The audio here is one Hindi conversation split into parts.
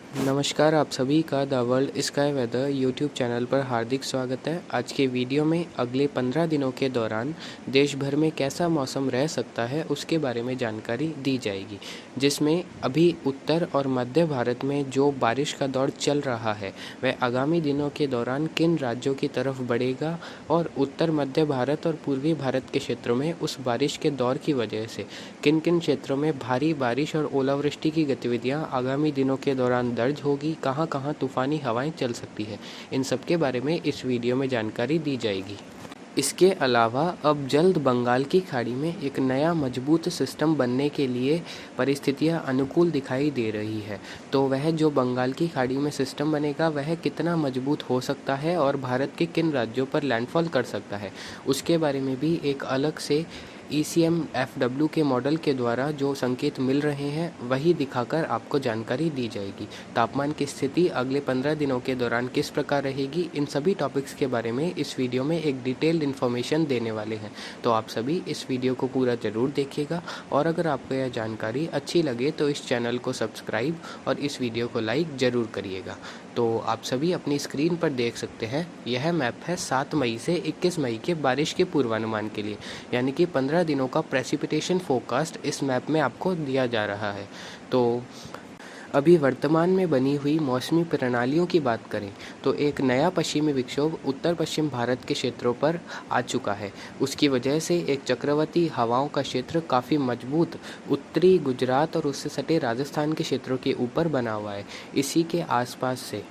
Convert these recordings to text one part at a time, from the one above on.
नमस्कार, आप सभी का the world sky weather YouTube channel पर हार्दिक स्वागत है। आज के वीडियो में अगले 15 दिनों के दौरान देश भर में कैसा मौसम रह सकता है उसके बारे में जानकारी दी जाएगी, जिसमें अभी उत्तर और मध्य भारत में जो बारिश का दौर चल रहा है वह आगामी दिनों के दौरान किन राज्यों की तरफ बढ़ेगा और उत्तर मध्य भारत और पूर्वी भारत के क्षेत्रों में उस बारिश के दौर की वजह से किन किन क्षेत्रों में भारी बारिश और ओलावृष्टि की गतिविधियां आगामी दिनों के दौरान दर्ज होगी, कहां कहां तूफ़ानी हवाएं चल सकती है, इन सब के बारे में इस वीडियो में जानकारी दी जाएगी। इसके अलावा अब जल्द बंगाल की खाड़ी में एक नया मजबूत सिस्टम बनने के लिए परिस्थितियां अनुकूल दिखाई दे रही है। तो वह जो बंगाल की खाड़ी में सिस्टम बनेगा वह कितना मजबूत हो सकता है और भारत के किन राज्यों पर लैंडफॉल कर सकता है, उसके बारे में भी एक अलग से ECMFW के मॉडल के द्वारा जो संकेत मिल रहे हैं वही दिखाकर आपको जानकारी दी जाएगी। तापमान की स्थिति अगले 15 दिनों के दौरान किस प्रकार रहेगी, इन सभी टॉपिक्स के बारे में इस वीडियो में एक डिटेल्ड इन्फॉर्मेशन देने वाले हैं। तो आप सभी इस वीडियो को पूरा ज़रूर देखिएगा और अगर आपको यह जानकारी अच्छी लगे तो इस चैनल को सब्सक्राइब और इस वीडियो को लाइक ज़रूर करिएगा। तो आप सभी अपनी स्क्रीन पर देख सकते हैं, यह मैप है 7 मई से 21 मई के बारिश के पूर्वानुमान के लिए, यानी कि 15 दिनों का प्रेसिपिटेशन फोरकास्ट इस मैप में आपको दिया जा रहा है। तो अभी वर्तमान में बनी हुई मौसमी प्रणालियों की बात करें तो एक नया पश्चिमी विक्षोभ उत्तर पश्चिम भारत के क्षेत्रों पर आ चुका है। उसकी वजह से एक चक्रवाती हवाओं का क्षेत्र काफ़ी मजबूत उत्तरी गुजरात और उससे सटे राजस्थान के क्षेत्रों के ऊपर बना हुआ है। इसी के आसपास से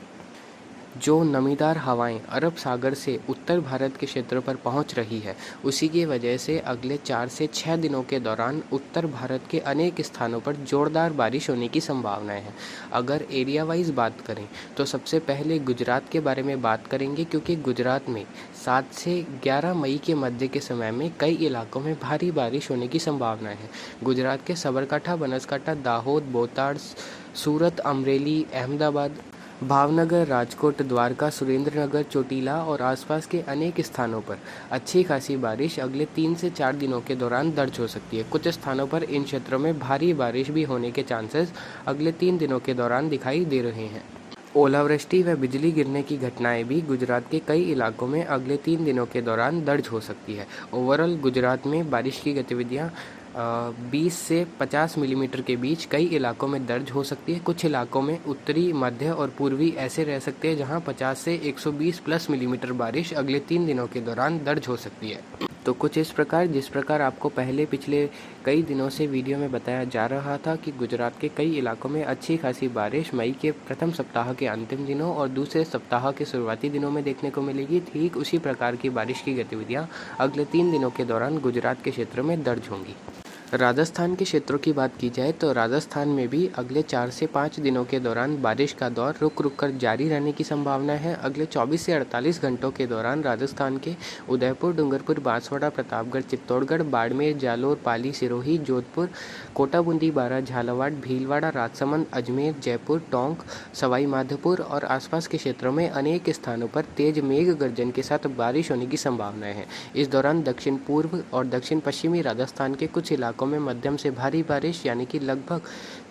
जो नमीदार हवाएं अरब सागर से उत्तर भारत के क्षेत्रों पर पहुंच रही है, उसी की वजह से अगले 4 से 6 दिनों के दौरान उत्तर भारत के अनेक स्थानों पर जोरदार बारिश होने की संभावनाएं हैं। अगर एरिया वाइज बात करें तो सबसे पहले गुजरात के बारे में बात करेंगे, क्योंकि गुजरात में 7 से 11 मई के मध्य के समय में कई इलाकों में भारी बारिश होने की संभावनाएं हैं। गुजरात के सबरकांठा, बनासकांठा, दाहोद, बोटाड, सूरत, अमरेली, अहमदाबाद, भावनगर, राजकोट, द्वारका, सुरेंद्रनगर, चोटीला और आसपास के अनेक स्थानों पर अच्छी खासी बारिश अगले 3 से 4 दिनों के दौरान दर्ज हो सकती है। कुछ स्थानों पर इन क्षेत्रों में भारी बारिश भी होने के चांसेस अगले 3 दिनों के दौरान दिखाई दे रहे हैं। ओलावृष्टि व बिजली गिरने की घटनाएं भी गुजरात के कई इलाकों में अगले 3 दिनों के दौरान दर्ज हो सकती है। ओवरऑल गुजरात में बारिश की गतिविधियां 20 से 50 मिलीमीटर के बीच कई इलाकों में दर्ज हो सकती है। कुछ इलाकों में उत्तरी, मध्य और पूर्वी ऐसे रह सकते हैं जहां 50 से 120 प्लस मिलीमीटर बारिश अगले 3 दिनों के दौरान दर्ज हो सकती है। तो कुछ इस प्रकार, जिस प्रकार आपको पहले पिछले कई दिनों से वीडियो में बताया जा रहा था कि गुजरात के कई इलाकों में अच्छी खासी बारिश मई के प्रथम सप्ताह के अंतिम दिनों और दूसरे सप्ताह के शुरुआती दिनों में देखने को मिलेगी, ठीक उसी प्रकार की बारिश की गतिविधियां अगले 3 दिनों के दौरान गुजरात के क्षेत्र में दर्ज होंगी। राजस्थान के क्षेत्रों की बात की जाए तो राजस्थान में भी अगले 4 से 5 दिनों के दौरान बारिश का दौर रुक रुक कर जारी रहने की संभावना है। अगले 24 से 48 घंटों के दौरान राजस्थान के उदयपुर, डूंगरपुर, बांसवाड़ा, प्रतापगढ़, चित्तौड़गढ़, बाड़मेर, जालोर, पाली, सिरोही, जोधपुर, कोटा, बूंदी, बारां, झालावाड़, भीलवाड़ा, राजसमंद, अजमेर, जयपुर, टोंक, सवाई माधोपुर और आसपास के क्षेत्रों में अनेक स्थानों पर तेज मेघ गर्जन के साथ बारिश होने की संभावनाएं हैं। इस दौरान दक्षिण पूर्व और दक्षिण पश्चिमी राजस्थान के कुछ इलाकों में मध्यम से भारी बारिश यानी कि लगभग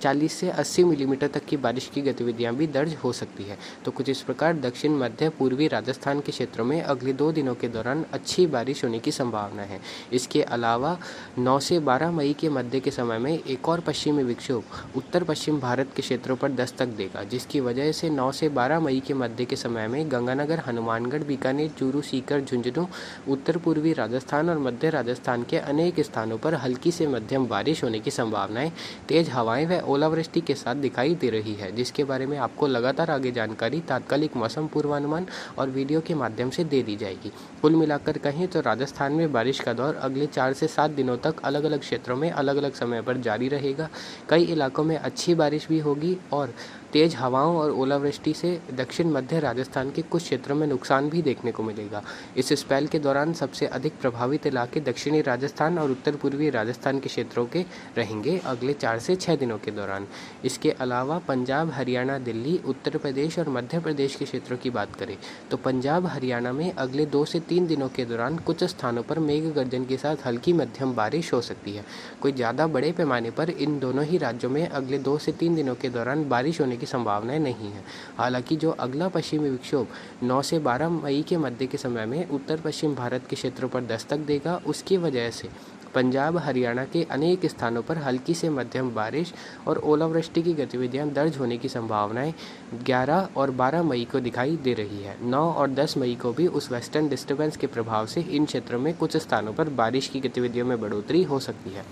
40 से 80 मिलीमीटर तक की बारिश की गतिविधियां भी दर्ज हो सकती है। तो कुछ इस प्रकार दक्षिण मध्य पूर्वी राजस्थान के क्षेत्रों में अगले 2 दिनों के दौरान अच्छी बारिश होने की संभावना है। इसके अलावा 9 से 12 मई के मध्य के समय में एक और पश्चिमी विक्षोभ उत्तर पश्चिम भारत के क्षेत्रों पर दस्तक देगा, जिसकी वजह से 9 से 12 मई के मध्य के समय में गंगानगर, हनुमानगढ़, बीकानेर, चूरू, सीकर, झुंझुनू, उत्तर पूर्वी राजस्थान और मध्य राजस्थान के अनेक स्थानों पर हल्की से मध्यम बारिश होने की संभावनाएं तेज हवाएं व ओलावृष्टि के साथ दिखाई दे रही है, जिसके बारे में आपको लगातार आगे जानकारी तात्कालिक मौसम पूर्वानुमान और वीडियो के माध्यम से दे दी जाएगी। कुल मिलाकर कहें तो राजस्थान में बारिश का दौर अगले 4 से 7 दिनों तक अलग अलग क्षेत्रों में अलग अलग समय पर जारी रहेगा। कई इलाकों में अच्छी बारिश भी होगी और तेज हवाओं और ओलावृष्टि से दक्षिण मध्य राजस्थान के कुछ क्षेत्रों में नुकसान भी देखने को मिलेगा। इस स्पेल के दौरान सबसे अधिक प्रभावित इलाके दक्षिणी राजस्थान और उत्तर पूर्वी राजस्थान के क्षेत्रों के रहेंगे अगले 4 से 6 दिनों के दौरान। इसके अलावा पंजाब, हरियाणा, दिल्ली, उत्तर प्रदेश और मध्य प्रदेश के क्षेत्रों की बात करें तो पंजाब, हरियाणा में अगले 2 से 3 दिनों के दौरान कुछ स्थानों पर मेघ गर्जन के साथ हल्की मध्यम बारिश हो सकती है। कोई ज़्यादा बड़े पैमाने पर इन दोनों ही राज्यों में अगले 2 से 3 दिनों के दौरान बारिश होने की संभावनाएं नहीं है। हालांकि जो अगला पश्चिमी विक्षोभ 9 से 12 मई के मध्य के समय में उत्तर पश्चिम भारत के क्षेत्रों पर दस्तक देगा, उसकी वजह से पंजाब, हरियाणा के अनेक स्थानों पर हल्की से मध्यम बारिश और ओलावृष्टि की गतिविधियां दर्ज होने की संभावनाएं 11 और 12 मई को दिखाई दे रही है। 9 और 10 मई को भी उस वेस्टर्न डिस्टर्बेंस के प्रभाव से इन क्षेत्रों में कुछ स्थानों पर बारिश की गतिविधियों में बढ़ोतरी हो सकती है।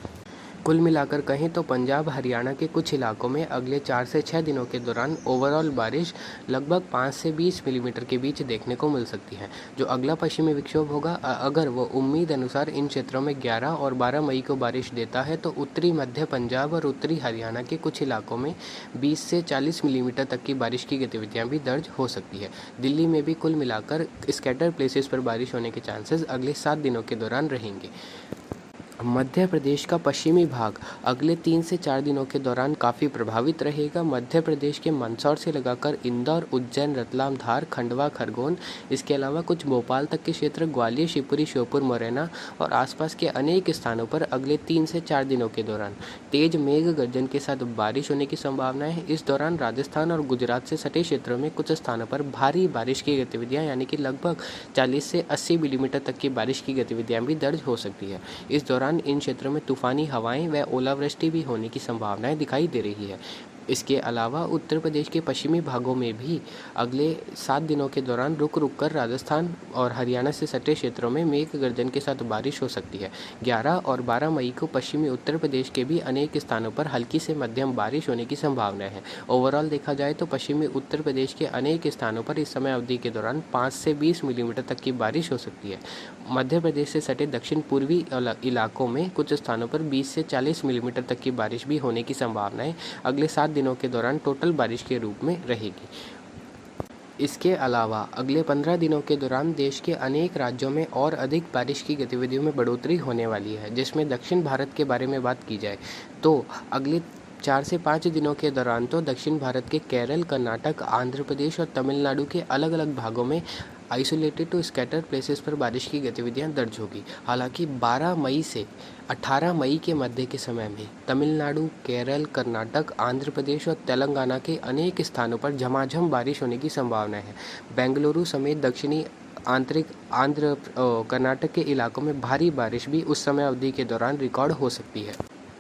कुल मिलाकर कहें तो पंजाब, हरियाणा के कुछ इलाकों में अगले 4 से 6 दिनों के दौरान ओवरऑल बारिश लगभग 5 से 20 मिलीमीटर के बीच देखने को मिल सकती है। जो अगला पश्चिमी विक्षोभ होगा, अगर वो उम्मीद अनुसार इन क्षेत्रों में 11 और 12 मई को बारिश देता है तो उत्तरी मध्य पंजाब और उत्तरी हरियाणा के कुछ इलाकों में 20 से 40 मिलीमीटर तक की बारिश की गतिविधियाँ भी दर्ज हो सकती है। दिल्ली में भी कुल मिलाकर स्कैटर प्लेसेस पर बारिश होने के चांसेस अगले 7 दिनों के दौरान रहेंगे। मध्य प्रदेश का पश्चिमी भाग अगले 3 से 4 दिनों के दौरान काफ़ी प्रभावित रहेगा। मध्य प्रदेश के मंदसौर से लगाकर इंदौर, उज्जैन, रतलाम, धार, खंडवा, खरगोन, इसके अलावा कुछ भोपाल तक के क्षेत्र, ग्वालियर, शिवपुरी, श्योपुर, मुरैना और आसपास के अनेक स्थानों पर अगले 3 से 4 दिनों के दौरान तेज मेघ गर्जन के साथ बारिश होने की संभावना है। इस दौरान राजस्थान और गुजरात से सटे क्षेत्रों में कुछ स्थानों पर भारी बारिश की गतिविधियाँ यानी कि लगभग 40 से 80 मिलीमीटर तक की बारिश की गतिविधियाँ भी दर्ज हो सकती है। इस दौरान इन क्षेत्रों में तूफानी हवाएं व ओलावृष्टि भी होने की संभावनाएं दिखाई दे रही है। इसके अलावा उत्तर प्रदेश के पश्चिमी भागों में भी अगले 7 दिनों के दौरान रुक रुक कर राजस्थान और हरियाणा से सटे क्षेत्रों में मेघ गर्जन के साथ बारिश हो सकती है। 11 और 12 मई को पश्चिमी उत्तर प्रदेश के भी अनेक स्थानों पर हल्की से मध्यम बारिश होने की संभावना है। ओवरऑल देखा जाए तो पश्चिमी उत्तर प्रदेश के अनेक स्थानों पर इस समय अवधि के दौरान 5 से 20 मिलीमीटर तक की बारिश हो सकती है। मध्य प्रदेश से सटे दक्षिण पूर्वी इलाकों में कुछ स्थानों पर 20 से 40 मिलीमीटर तक की बारिश भी होने की संभावनाएं अगले 7 दिनों के दौरान टोटल बारिश के रूप में रहेगी। इसके अलावा अगले 15 दिनों के दौरान देश के अनेक राज्यों में और अधिक बारिश की गतिविधियों में बढ़ोतरी होने वाली है। जिसमें दक्षिण भारत के बारे में बात की जाए तो अगले 4 से 5 दिनों के दौरान तो दक्षिण भारत के केरल, कर्नाटक, आंध्र प्रदेश और तमिलनाडु के अलग अलग भागों में आइसोलेटेड टू स्कैटर प्लेसेस पर बारिश की गतिविधियां दर्ज होगी। हालांकि 12 मई से 18 मई के मध्य के समय में तमिलनाडु, केरल, कर्नाटक, आंध्र प्रदेश और तेलंगाना के अनेक स्थानों पर झमाझम बारिश होने की संभावना है। बेंगलुरु समेत दक्षिणी आंतरिक कर्नाटक के इलाकों में भारी बारिश भी उस समय अवधि के दौरान रिकॉर्ड हो सकती है।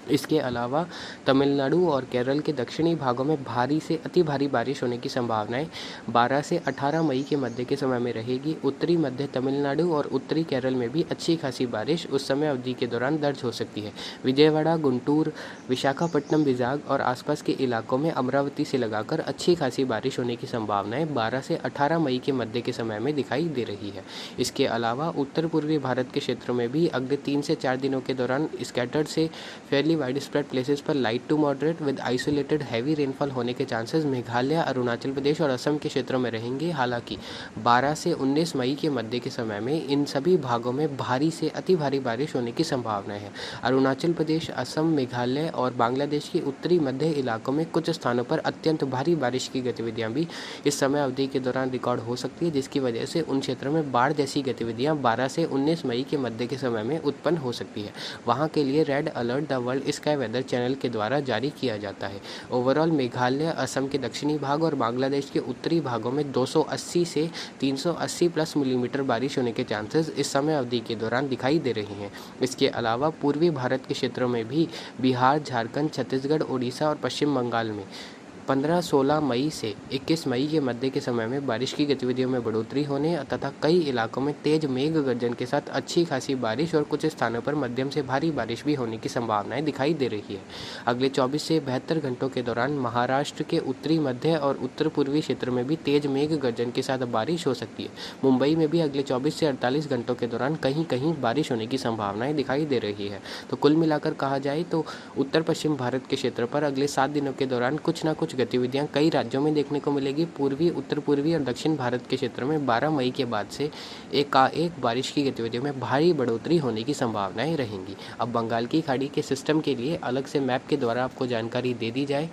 इसके अलावा तमिलनाडु और केरल के दक्षिणी भागों में भारी से अति भारी बारिश होने की संभावनाएं 12 से 18 मई के मध्य के समय में रहेगी। उत्तरी मध्य तमिलनाडु और उत्तरी केरल में भी अच्छी खासी बारिश उस समय अवधि के दौरान दर्ज हो सकती है। विजयवाड़ा, गुंटूर, विशाखापट्टनम, विजाग और आसपास के इलाकों में अमरावती से लगाकर अच्छी खासी बारिश होने की संभावनाएं 12 से 18 मई के मध्य के समय में दिखाई दे रही है। इसके अलावा उत्तर पूर्वी भारत के क्षेत्रों में भी अगले 3 से 4 दिनों के दौरान स्कैटर्ड से फेयरली वाइड स्प्रेड प्लेसेस पर light to moderate with isolated heavy rainfall होने के चांसेस मेघालय, अरुणाचल प्रदेश और असम के क्षेत्रों में रहेंगे। हालांकि 12 से 19 मई के मध्य के समय में इन सभी भागों में भारी से अति भारी बारिश होने की संभावना है। अरुणाचल प्रदेश, असम, मेघालय और बांग्लादेश के उत्तरी मध्य इलाकों में कुछ स्थानों पर अत्यंत भारी बारिश की गतिविधियां भी इस समय अवधि के दौरान रिकॉर्ड हो सकती है, जिसकी वजह से उन क्षेत्रों में बाढ़ जैसी गतिविधियां 12 से 19 मई के मध्य के समय में उत्पन्न हो सकती है। वहां के लिए red alert the world sky weather channel के द्वारा जारी किया जाता है। ओवरऑल मेघालय, असम के दक्षिणी भाग और बांग्लादेश के उत्तरी भागों में 280 से 380 प्लस मिलीमीटर बारिश होने के चांसेस इस समय अवधि के दौरान दिखाई दे रहे हैं। इसके अलावा पूर्वी भारत के क्षेत्रों में भी बिहार, झारखंड, छत्तीसगढ़, उड़ीसा और पश्चिम बंगाल में 15-16 मई से 21 मई के मध्य के समय में बारिश की गतिविधियों में बढ़ोतरी होने तथा कई इलाकों में तेज मेघ गर्जन के साथ अच्छी खासी बारिश और कुछ स्थानों पर मध्यम से भारी बारिश भी होने की संभावनाएं दिखाई दे रही है। अगले 24 से 72 घंटों के दौरान महाराष्ट्र के उत्तरी मध्य और उत्तर पूर्वी क्षेत्र में भी तेज मेघ गर्जन के साथ बारिश हो सकती है। मुंबई में भी अगले 24 से 48 घंटों के दौरान कहीं कहीं बारिश होने की संभावनाएं दिखाई दे रही है। तो कुल मिलाकर कहा जाए तो उत्तर पश्चिम भारत के क्षेत्र पर अगले 7 दिनों के दौरान कुछ ना कुछ कुछ गतिविधियां कई राज्यों में देखने को मिलेगी। पूर्वी, उत्तर पूर्वी और दक्षिण भारत के क्षेत्रों में 12 मई के बाद से एकाएक बारिश की गतिविधियों में भारी बढ़ोतरी होने की संभावनाएं रहेंगी। अब बंगाल की खाड़ी के सिस्टम के लिए अलग से मैप के द्वारा आपको जानकारी दे दी जाए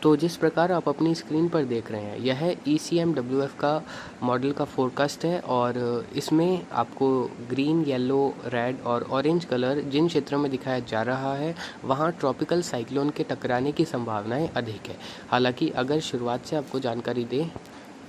तो जिस प्रकार आप अपनी स्क्रीन पर देख रहे हैं, यह ECMWF का मॉडल का फोरकास्ट है और इसमें आपको ग्रीन, येलो, रेड और ऑरेंज कलर जिन क्षेत्रों में दिखाया जा रहा है वहाँ ट्रॉपिकल साइक्लोन के टकराने की संभावनाएं अधिक है। हालांकि अगर शुरुआत से आपको जानकारी दें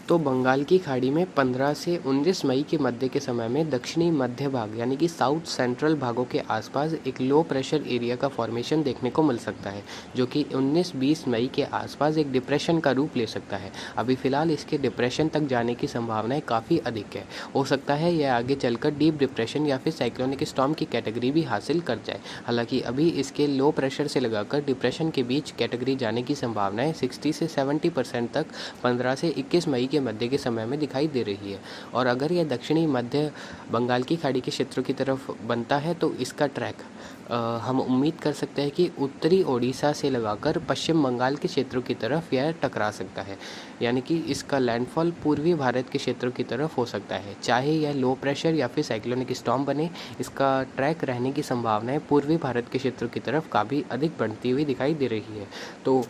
तो बंगाल की खाड़ी में 15 से 19 मई के मध्य के समय में दक्षिणी मध्य भाग यानी कि साउथ सेंट्रल भागों के आसपास एक लो प्रेशर एरिया का फॉर्मेशन देखने को मिल सकता है, जो कि 19-20 मई के आसपास एक डिप्रेशन का रूप ले सकता है। अभी फ़िलहाल इसके डिप्रेशन तक जाने की संभावनाएं काफ़ी अधिक है। हो सकता है यह आगे चलकर डीप डिप्रेशन या फिर साइक्लोनिक स्टॉर्म की कैटेगरी भी हासिल कर जाए। हालांकि अभी इसके लो प्रेशर से लगाकर डिप्रेशन के बीच कैटेगरी जाने की संभावनाएँ 60 से 70% तक 15 से 21 मई के मध्य के समय में दिखाई दे रही है। और अगर यह दक्षिणी मध्य बंगाल की खाड़ी के क्षेत्रों की तरफ बनता है तो इसका ट्रैक हम उम्मीद कर सकते हैं कि उत्तरी ओडिशा से लगाकर पश्चिम बंगाल के क्षेत्रों की तरफ यह टकरा सकता है, यानी कि इसका लैंडफॉल पूर्वी भारत के क्षेत्रों की तरफ हो सकता है। चाहे यह लो प्रेशर या फिर साइक्लोनिक स्टॉर्म बने, इसका ट्रैक रहने की संभावनाएं पूर्वी भारत के क्षेत्रों की तरफ काफ़ी अधिक बढ़ती हुई दिखाई दे रही है। तो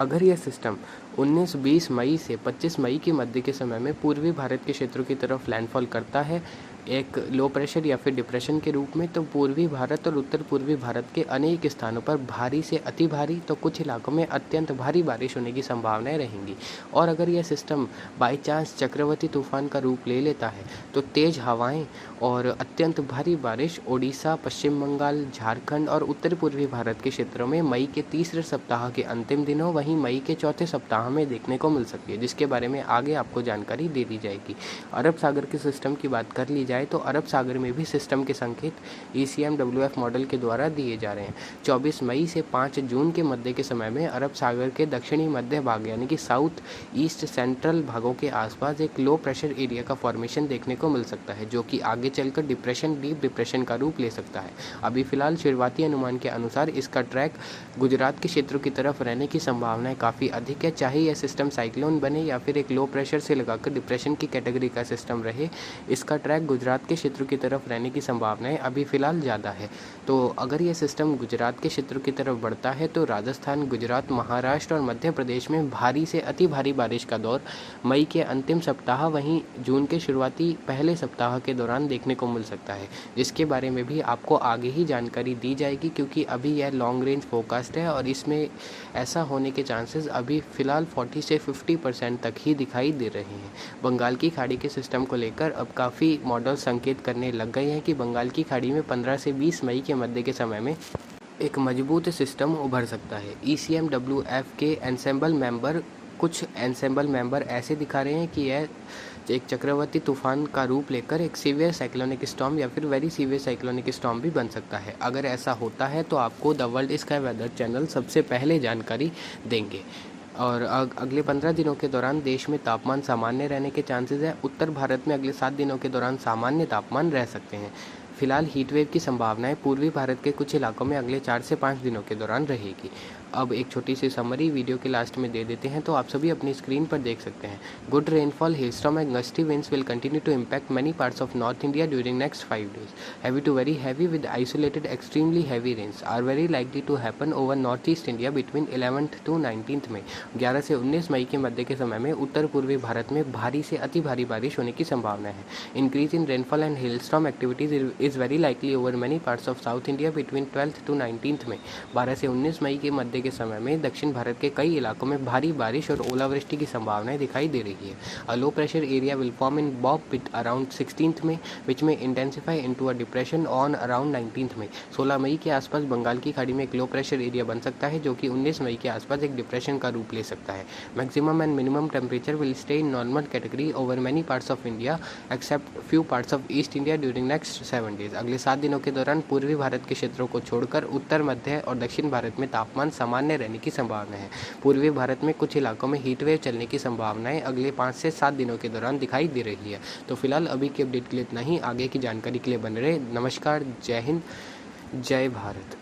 अगर यह सिस्टम 19-20 मई से 25 मई के मध्य के समय में पूर्वी भारत के क्षेत्रों की तरफ लैंडफॉल करता है एक लो प्रेशर या फिर डिप्रेशन के रूप में, तो पूर्वी भारत और उत्तर पूर्वी भारत के अनेक स्थानों पर भारी से अति भारी तो कुछ इलाकों में अत्यंत भारी बारिश होने की संभावनाएं रहेंगी। और अगर यह सिस्टम बाई चांस चक्रवाती तूफान का रूप ले लेता है तो तेज़ हवाएं और अत्यंत भारी बारिश ओडिशा, पश्चिम बंगाल, झारखंड और उत्तर पूर्वी भारत के क्षेत्रों में मई के तीसरे सप्ताह के अंतिम दिनों, वहीं मई के चौथे सप्ताह में देखने को मिल सकती है, जिसके बारे में आगे आपको जानकारी दे दी जाएगी। अरब सागर के सिस्टम की बात कर ली जाए तो अरब सागर में भी सिस्टम के संकेत ECMWF मॉडल के द्वारा दिए जा रहे हैं। 24 मई से 5 जून के मध्य के समय में अरब सागर के दक्षिणी मध्य भाग यानी कि साउथ ईस्ट सेंट्रल भागों के आसपास एक लो प्रेशर एरिया का फॉर्मेशन देखने को मिल सकता है, जो कि आगे चलकर डिप्रेशन, डीप डिप्रेशन का रूप ले सकता है। अभी फिलहाल शुरुआती अनुमान के अनुसार इसका ट्रैक गुजरात के क्षेत्रों की तरफ रहने की संभावनाएं काफ़ी अधिक है। चाहे यह सिस्टम साइक्लोन बने या फिर एक लो प्रेशर से लगाकर डिप्रेशन की कैटेगरी का सिस्टम रहे, इसका ट्रैक गुजरात के क्षेत्रों की तरफ रहने की संभावनाएं अभी फ़िलहाल ज़्यादा है। तो अगर ये सिस्टम गुजरात के क्षेत्रों की तरफ बढ़ता है तो राजस्थान, गुजरात, महाराष्ट्र और मध्य प्रदेश में भारी से अति भारी बारिश का दौर मई के अंतिम सप्ताह वहीं जून के शुरुआती पहले सप्ताह के दौरान देखने को मिल सकता है, जिसके बारे में भी आपको आगे ही जानकारी दी जाएगी, क्योंकि अभी यह लॉन्ग रेंज फोरकास्ट है और इसमें ऐसा होने के चांसेस अभी फ़िलहाल 40 से 50% तक ही दिखाई दे रहे हैं। बंगाल की खाड़ी के सिस्टम को लेकर अब काफ़ी मॉडल संकेत करने लग गए हैं कि बंगाल की खाड़ी में 15 से 20 मई के मध्य के समय में एक मजबूत सिस्टम उभर सकता है। ECMWF के कुछ एंसेंबल मेंबर ऐसे दिखा रहे हैं कि यह एक चक्रवाती तूफान का रूप लेकर एक सीवियर साइक्लोनिक स्टॉर्म या फिर वेरी सीवियर साइक्लोनिक स्टॉर्म भी बन सकता है। अगर ऐसा होता है तो आपको the world sky weather channel सबसे पहले जानकारी देंगे। और अगले 15 दिनों के दौरान देश में तापमान सामान्य रहने के चांसेस हैं। उत्तर भारत में अगले 7 दिनों के दौरान सामान्य तापमान रह सकते हैं। फिलहाल हीटवेव की संभावनाएं पूर्वी भारत के कुछ इलाकों में अगले 4 से 5 दिनों के दौरान रहेगी। अब एक छोटी सी समरी वीडियो के लास्ट में दे देते हैं, तो आप सभी अपनी स्क्रीन पर देख सकते हैं। Good rainfall, hailstorm and gusty winds will continue to impact many parts of North India during next 5 days. Heavy to very heavy with isolated extremely heavy rains are very likely to happen over Northeast India between 11th to 19th May. 11 से 19 मई के मध्य के समय में उत्तर पूर्वी भारत में भारी से अति भारी बारिश होने की संभावना है। Increase in rainfall and hailstorm activities is very likely over many parts of South India between 12th to 19th May. 12 से 19 मई के मध्य के समय में दक्षिण भारत के कई इलाकों में भारी बारिश और ओलावृष्टि की संभावनाएं दिखाई दे रही है। A low pressure area will form in bob pit around 16th May which may intensify into a depression on around 19th May. 16 मई के आसपास बंगाल की खाड़ी में एक लो प्रेशर एरिया बन सकता है, जो कि 19 मई के आसपास एक डिप्रेशन का रूप ले सकता है। Maximum and minimum temperature will stay in normal category over many parts of India except few parts of east India during next 7 days. अगले 7 दिनों के दौरान पूर्वी भारत के क्षेत्रों को छोड़कर उत्तर, मध्य और दक्षिण भारत में तापमान सामान्य रहने की संभावना है। पूर्वी भारत में कुछ इलाकों में हीट वेव चलने की संभावनाएं अगले 5 से 7 दिनों के दौरान दिखाई दे रही है। तो फिलहाल अभी की अपडेट के लिए इतना ही। आगे की जानकारी के लिए बने रहे। नमस्कार, जय हिंद, जय भारत।